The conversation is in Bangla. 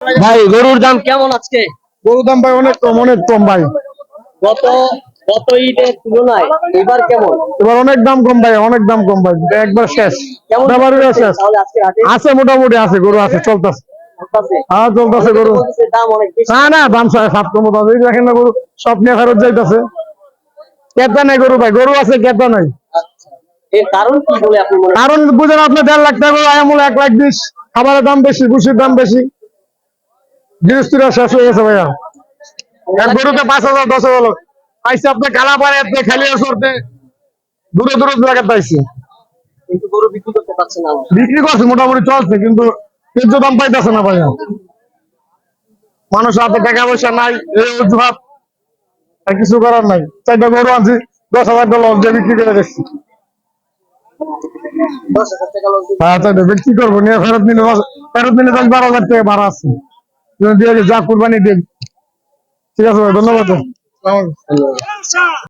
ভাই গরুর দাম কেমন আজকে? গরুর দাম ভাই অনেক কম ভাই। গত গত ঈদের তুলনায় এবার কেমন? এবার অনেক দাম কম ভাই, অনেক দাম কম ভাই, একবার শেষ। কেমন ব্যাপারীরা চলতেছে শেষ। তাহলে আজকে হাটে? আছে মোটামুটি, আছে গরু, আছে, চলতেছে। চলতেছে? হ্যাঁ চলতেছে অনেকে তো গরু। বলতেছে দাম অনেক বেশি। না দাম 7.5 মতো আছে। এই দেখেন না গরু সব নিয়ে ফেরত যাইতেছে। ক্রেতা নাই গরু ভাই, গরু আছে ক্রেতা নাই। আচ্ছা, এর কারণ কি বলে আপনি মনে করেন? কারণ বুঝেন আপনি 1.5 লাখ টাকা গরু আমূল 1,20,000, খাবারের দাম বেশি, ভুসির দাম বেশি, গৃহস্থিরা শেষ হয়ে গেছে ভাইয়া। এক গরুতে 5,000 10,000 লোক পাইছে। আপনি কালা পারে খালি আসরতে দূরে দূরে জায়গা পাইছি। কিন্তু গরু বিক্রি করতে পারছে না। বিক্রি করছে মোটামুটি চলছে, কিন্তু ন্যায্য দাম পাইতেছে না ভাইয়া। মানুষ হাতে টাকা পয়সা নাই, এই অজুহাত, আর কিছু করার নাই। 4টা গরু আনছি, 10,000 টাকা লস দিয়ে বিক্রি করে দিচ্ছি। 10,000 টাকা লস দিয়ে হ্যাঁ 4টা বিক্রি করবো, নিয়ে ফেরত নিলে 10-12,000 টাকা ভাড়া আছে। দিয়ে যা কুরবানি দিন। ঠিক আছে ভাই, ধন্যবাদ। দিচ্ছে।